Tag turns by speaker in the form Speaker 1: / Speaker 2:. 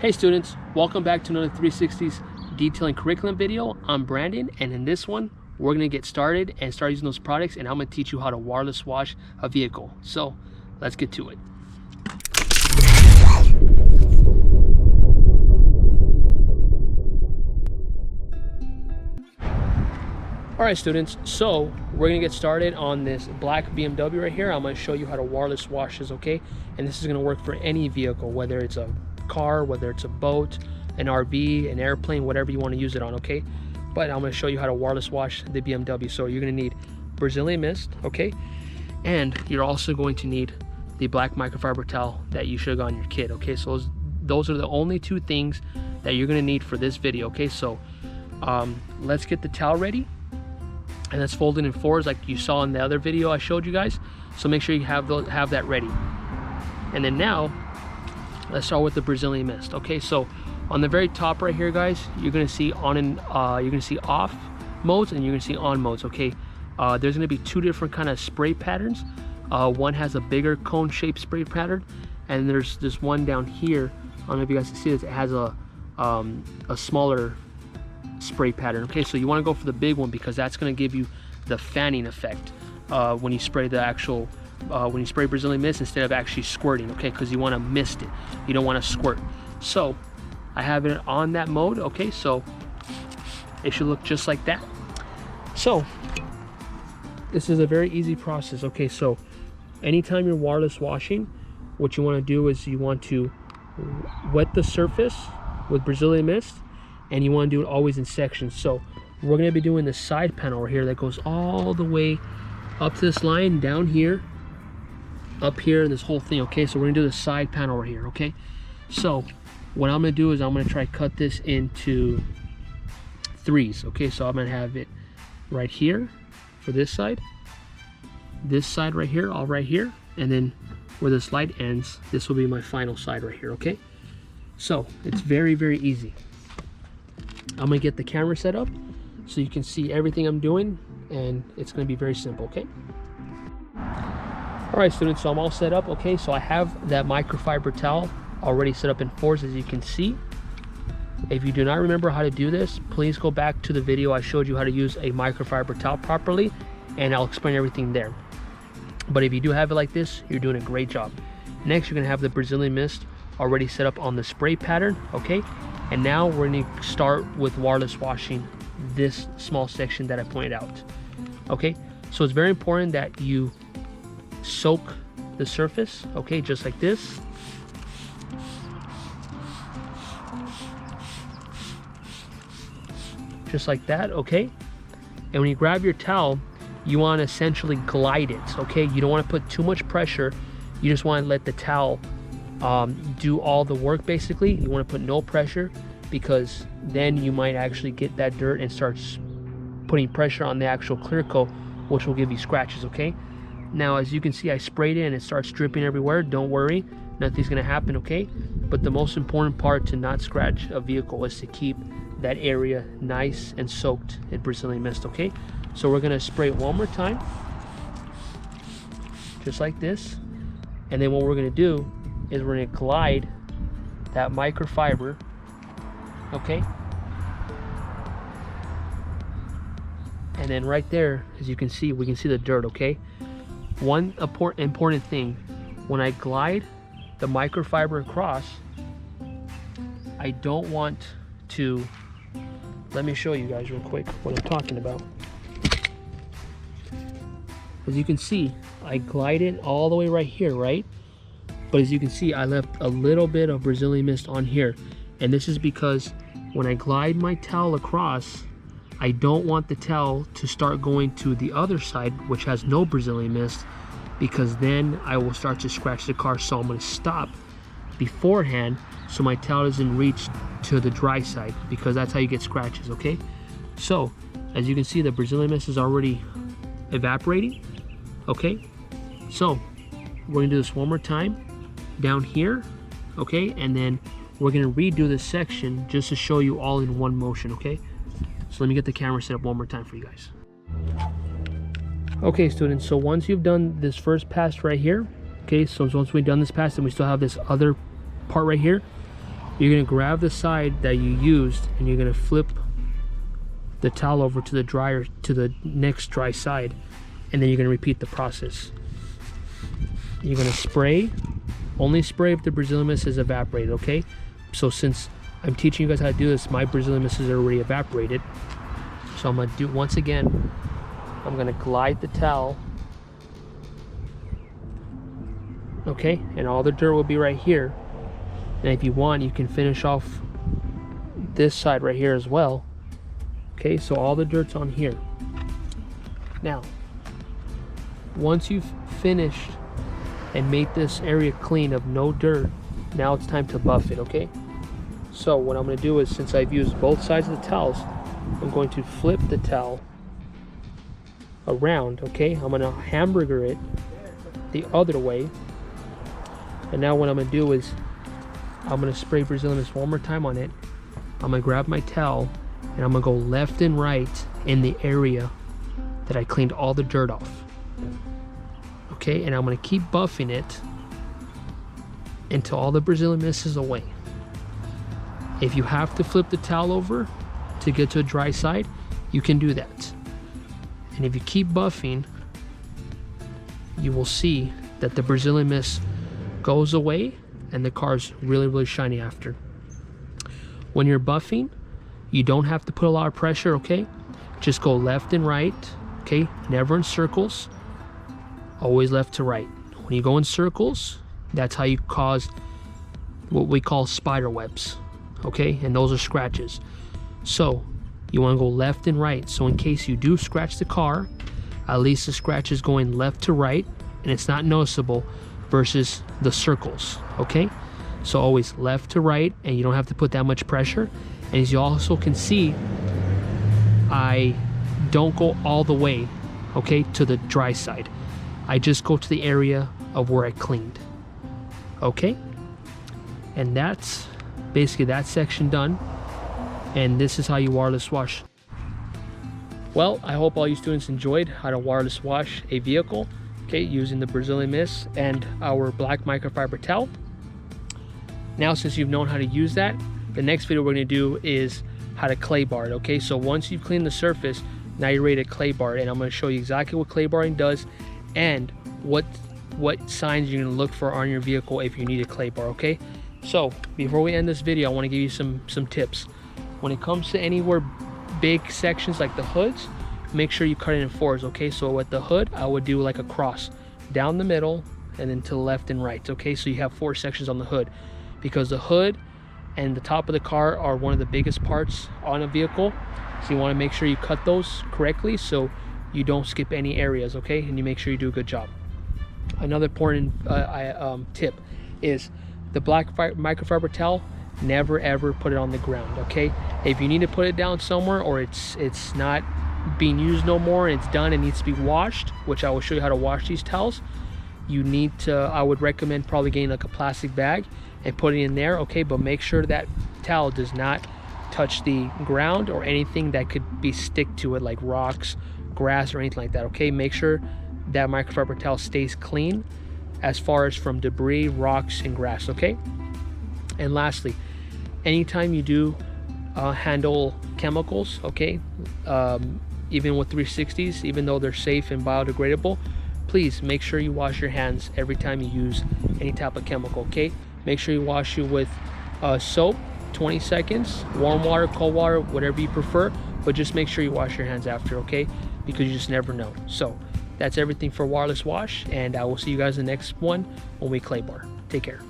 Speaker 1: Hey students, welcome back to another 360s detailing curriculum video. I'm Brandon, and in this one we're going to get started and start using those products, and I'm going to teach you how to wireless wash a vehicle. So let's get to it. Alright students, so we're going to get started on this black BMW right here. I'm going to show you how to wireless wash this, okay? And this is going to work for any vehicle, whether it's a car, whether it's a boat, an RV, an airplane, whatever you want to use it on, okay? But I'm going to show you how to wireless wash the BMW. So you're going to need Brazilian mist, okay? And you're also going to need the black microfiber towel that you should have gotten your kit, okay? So those are the only two things that you're going to need for this video, okay? So let's get the towel ready, and let's fold it in fours like you saw in the other video I showed you guys. So make sure you have that ready. And then now let's start with the Brazilian mist. Okay, so on the very top right here, guys, you're gonna see on and you're gonna see off modes and you're gonna see on modes. Okay, there's gonna be two different kind of spray patterns. One has a bigger cone shaped spray pattern, and there's this one down here. I don't know if you guys can see this. It has a smaller spray pattern. Okay, so you want to go for the big one because that's going to give you the fanning effect when you spray the actual when you spray Brazilian mist instead of actually squirting, okay? Because you want to mist it, you don't want to squirt. So I have it on that mode, okay? So it should look just like that. So this is a very easy process, okay? So anytime you're wireless washing, what you want to do is you want to wet the surface with Brazilian mist, and you want to do it always in sections. So we're going to be doing the side panel right here that goes all the way up to this line, down here, up here, and this whole thing, okay? So we're going to do the side panel right here, okay? So what I'm going to do is I'm going to try to cut this into threes, okay? So I'm going to have it right here for this side right here, all right here, and then where this light ends, this will be my final side right here, okay? So it's very, very easy. I'm gonna get the camera set up so you can see everything I'm doing, and it's gonna be very simple, okay? All right, students, so I'm all set up, okay? So I have that microfiber towel already set up in fours, as you can see. If you do not remember how to do this, please go back to the video I showed you how to use a microfiber towel properly, and I'll explain everything there. But if you do have it like this, you're doing a great job. Next, you're gonna have the Brazilian mist already set up on the spray pattern, okay? And now we're going to start with wireless washing this small section that I pointed out. Okay, so it's very important that you soak the surface, okay, just like this. Just like that, okay? And when you grab your towel, you want to essentially glide it, okay? You don't want to put too much pressure. You just want to let the towel do all the work. Basically, you want to put no pressure, because then you might actually get that dirt and starts putting pressure on the actual clear coat, which will give you scratches, okay? Now, as you can see, I sprayed it and it starts dripping everywhere. Don't worry, nothing's gonna happen, okay? But the most important part to not scratch a vehicle is to keep that area nice and soaked in Brazilian mist, okay? So we're gonna spray it one more time, just like this. And then what we're gonna do is we're gonna glide that microfiber, okay? And then right there, as you can see, we can see the dirt, okay? One important thing, when I glide the microfiber across, I don't want to, let me show you guys real quick what I'm talking about. As you can see, I glide it all the way right here, right? But as you can see, I left a little bit of Brazilian mist on here. And this is because when I glide my towel across, I don't want the towel to start going to the other side, which has no Brazilian mist, because then I will start to scratch the car. So I'm going to stop beforehand so my towel doesn't reach to the dry side, because that's how you get scratches, okay? So as you can see, the Brazilian mist is already evaporating, okay? So we're going to do this one more time down here, okay? And then we're going to redo this section just to show you all in one motion, okay? So let me get the camera set up one more time for you guys. Okay, students, so once you've done this first pass right here, okay, so once we've done this pass, then we still have this other part right here. you're gonna grab the side that you used and you're gonna flip the towel over to the dryer, to the next dry side, and then you're gonna repeat the process. You're gonna spray, only spray if the Brazilian mist is evaporated, okay? So since I'm teaching you guys how to do this, my Brazilian mist is already evaporated. So I'm gonna do, once again, I'm gonna glide the towel, okay? And all the dirt will be right here. And if you want, you can finish off this side right here as well. Okay, so all the dirt's on here. Now, once you've finished and made this area clean of no dirt, now it's time to buff it, okay? So what I'm gonna do is, since I've used both sides of the towels, I'm going to flip the towel around, okay? I'm gonna hamburger it the other way. And now what I'm gonna do is, I'm gonna spray Brazilian mist one more time on it. I'm gonna grab my towel and I'm gonna go left and right in the area that I cleaned all the dirt off. Okay, and I'm gonna keep buffing it until all the Brazilian mist is away. If you have to flip the towel over to get to a dry side, you can do that. And if you keep buffing, you will see that the Brazilian mist goes away and the car's really, really shiny after. When you're buffing, you don't have to put a lot of pressure, okay? Just go left and right, okay? Never in circles, always left to right. When you go in circles, that's how you cause what we call spider webs, okay? And those are scratches. So you wanna go left and right. So in case you do scratch the car, at least the scratch is going left to right and it's not noticeable versus the circles, okay? So always left to right, and you don't have to put that much pressure. And as you also can see, I don't go all the way, okay, to the dry side. I just go to the area of where I cleaned, okay? And that's basically that section done. And this is how you waterless wash. Well, I hope all you students enjoyed how to waterless wash a vehicle, okay, using the Brazilian mist and our black microfiber towel. Now, since you've known how to use that, the next video we're going to do is how to clay bar it, okay? So once you've cleaned the surface, now you're ready to clay bar it, and I'm going to show you exactly what clay barring does and what signs you're going to look for on your vehicle if you need a clay bar, okay? So before we end this video, I want to give you some tips. When it comes to anywhere big sections like the hoods, make sure you cut it in fours, okay? So with the hood, I would do like a cross down the middle and then to the left and right, okay? So you have 4 sections on the hood, because the hood and the top of the car are one of the biggest parts on a vehicle. So you want to make sure you cut those correctly so you don't skip any areas, okay? And you make sure you do a good job. Another important tip is the black microfiber towel, never ever put it on the ground, okay? If you need to put it down somewhere, or it's not being used no more and it's done and needs to be washed, which I will show you how to wash these towels, you need to, I would recommend probably getting like a plastic bag and put it in there, okay? But make sure that towel does not touch the ground or anything that could be stick to it, like rocks, grass, or anything like that, okay? Make sure that microfiber towel stays clean as far as from debris, rocks, and grass, okay? And lastly, anytime you do handle chemicals, okay, even with 360s, even though they're safe and biodegradable, please make sure you wash your hands every time you use any type of chemical, okay? Make sure you wash it with soap, 20 seconds, warm water, cold water, whatever you prefer, but just make sure you wash your hands after, okay? Because you just never know. So that's everything for waterless wash, and I will see you guys in the next one when we clay bar. Take care.